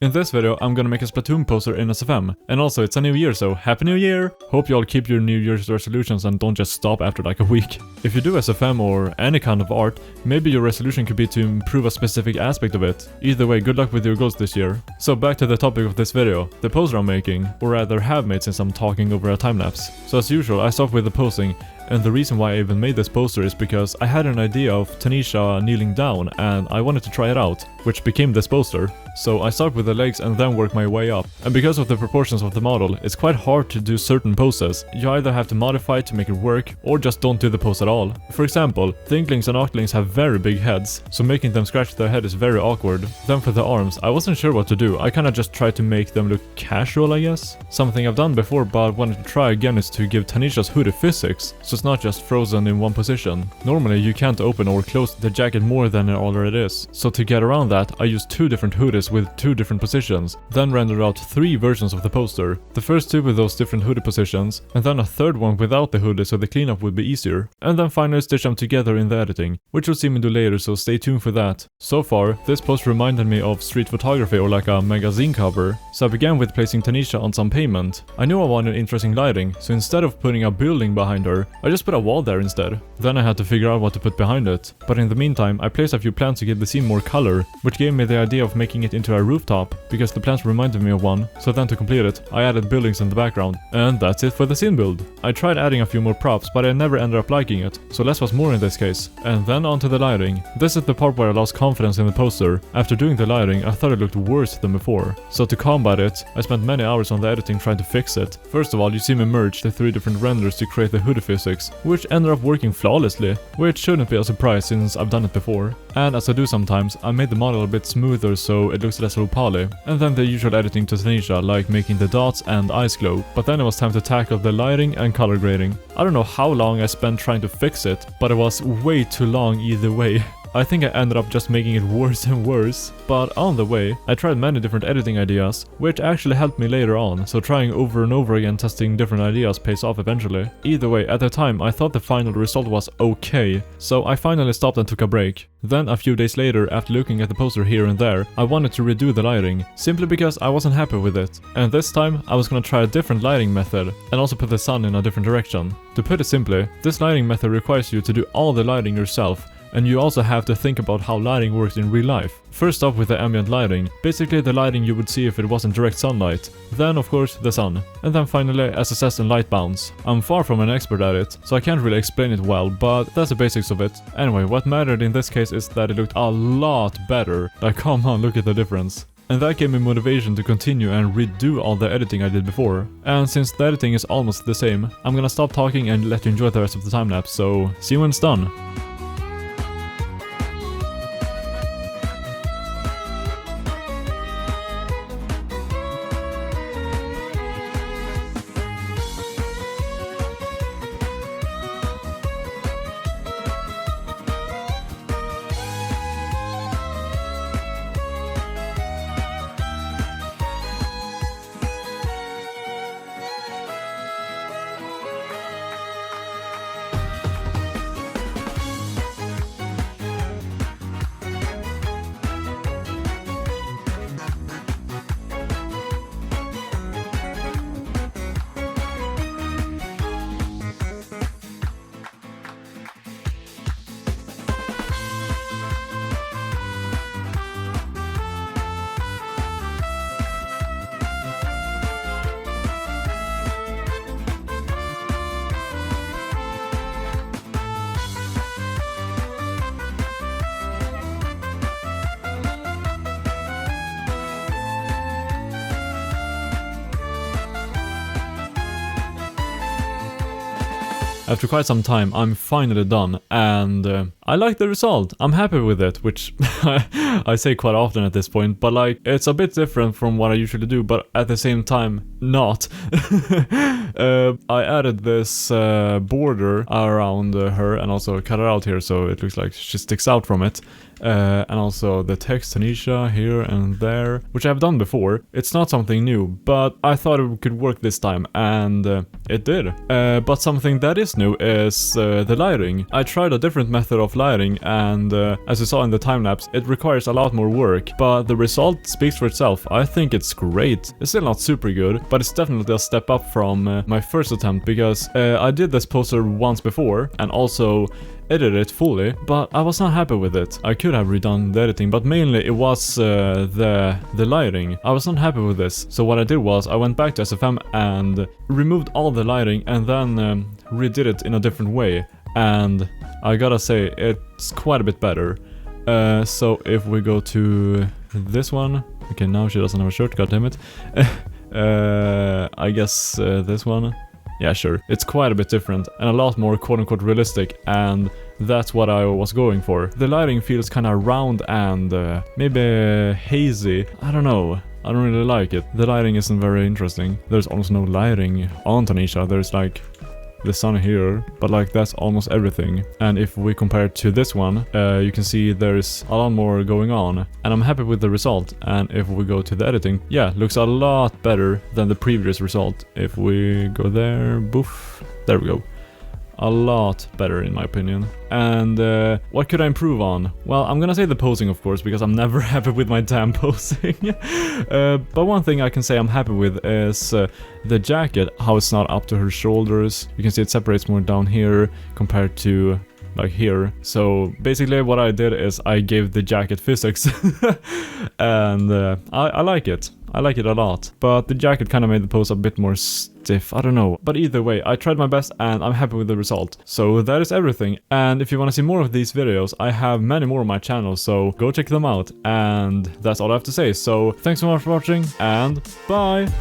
In this video, I'm gonna make a Splatoon poster in SFM, and also it's a new year, so Happy New Year! Hope you all keep your New Year's resolutions and don't just stop after like a week. If you do SFM or any kind of art, maybe your resolution could be to improve a specific aspect of it. Either way, good luck with your goals this year. So back to the topic of this video, the poster I'm making, or rather have made since I'm talking over a time-lapse. So as usual, I start with the posing. And the reason why I even made this poster is because I had an idea of Tanisha kneeling down and I wanted to try it out, which became this poster. So I start with the legs and then work my way up. And because of the proportions of the model, it's quite hard to do certain poses. You either have to modify it to make it work, or just don't do the pose at all. For example, Thinklings and Octolings have very big heads, so making them scratch their head is very awkward. Then for the arms, I wasn't sure what to do. I kinda just tried to make them look casual, I guess. Something I've done before but wanted to try again is to give Tanisha's hoodie physics, so it's not just frozen in one position. Normally you can't open or close the jacket more than it already is, so to get around that I used two different hoodies with two different positions, then rendered out three versions of the poster. The first two with those different hoodie positions, and then a third one without the hoodie so the cleanup would be easier, and then finally stitch them together in the editing, which you'll see me do later, so stay tuned for that. So far, this post reminded me of street photography or like a magazine cover, so I began with placing Tanisha on some pavement. I knew I wanted interesting lighting, so instead of putting a building behind her, I just put a wall there instead. Then I had to figure out what to put behind it. But in the meantime, I placed a few plants to give the scene more color, which gave me the idea of making it into a rooftop, because the plants reminded me of one. So then to complete it, I added buildings in the background. And that's it for the scene build. I tried adding a few more props, but I never ended up liking it, so less was more in this case. And then onto the lighting. This is the part where I lost confidence in the poster. After doing the lighting, I thought it looked worse than before. So to combat it, I spent many hours on the editing trying to fix it. First of all, you see me merge the three different renders to create the hoodie physics, which ended up working flawlessly, which shouldn't be a surprise since I've done it before. And as I do sometimes, I made the model a bit smoother so it looks less low poly. And then the usual editing to Tanisha, like making the dots and eyes glow. But then it was time to tackle the lighting and color grading. I don't know how long I spent trying to fix it, but it was way too long either way. I think I ended up just making it worse and worse, but on the way, I tried many different editing ideas, which actually helped me later on, so trying over and over again testing different ideas pays off eventually. Either way, at the time I thought the final result was okay, so I finally stopped and took a break. Then a few days later, after looking at the poster here and there, I wanted to redo the lighting, simply because I wasn't happy with it. And this time, I was gonna try a different lighting method, and also put the sun in a different direction. To put it simply, this lighting method requires you to do all the lighting yourself, and you also have to think about how lighting works in real life. First off with the ambient lighting, basically the lighting you would see if it wasn't direct sunlight. Then of course the sun. And then finally SSS and light bounce. I'm far from an expert at it, so I can't really explain it well, but that's the basics of it. Anyway, what mattered in this case is that it looked a lot better. Like come on, look at the difference. And that gave me motivation to continue and redo all the editing I did before. And since the editing is almost the same, I'm gonna stop talking and let you enjoy the rest of the time lapse, so see you when it's done. After quite some time, I'm finally done, and I like the result. I'm happy with it, which I say quite often at this point, but like, it's a bit different from what I usually do, but at the same time, not. I added this border around her and also cut it out here so it looks like she sticks out from it. and also the text Tanisha here and there, which I've done before. It's not something new, but I thought it could work this time, and it did. But something that is new is the lighting. I tried a different method of lighting, and as you saw in the time-lapse, it requires a lot more work, but the result speaks for itself. I think it's great. It's still not super good, but it's definitely a step up from my first attempt, because I did this poster once before, and also edited it fully, but I was not happy with it. I could have redone the editing, but mainly it was the lighting. I was not happy with this, so what I did was I went back to SFM and removed all the lighting, and then redid it in a different way, and I gotta say, it's quite a bit better. So if we go to this one, okay, now she doesn't have a shirt, goddammit. I guess this one. Yeah, sure. It's quite a bit different and a lot more quote-unquote realistic, and that's what I was going for. The lighting feels kind of round and maybe hazy. I don't know. I don't really like it. The lighting isn't very interesting. There's almost no lighting on Tanisha. There's like the sun here, but like that's almost everything. And if we compare it to this one, you can see there's a lot more going on, and I'm happy with the result. And if we go to the editing, yeah, looks a lot better than the previous result. If we go there, boof, there we go. A lot better in my opinion. And what could I improve on? Well, I'm gonna say the posing, of course, because I'm never happy with my damn posing. But one thing I can say I'm happy with is the jacket, how it's not up to her shoulders. You can see it separates more down here compared to like here. So basically what I did is I gave the jacket physics. And I like it. I like it a lot, but the jacket kind of made the pose a bit more stiff, I don't know. But either way, I tried my best and I'm happy with the result. So that is everything, and if you want to see more of these videos, I have many more on my channel, so go check them out. And that's all I have to say, so thanks so much for watching, and bye!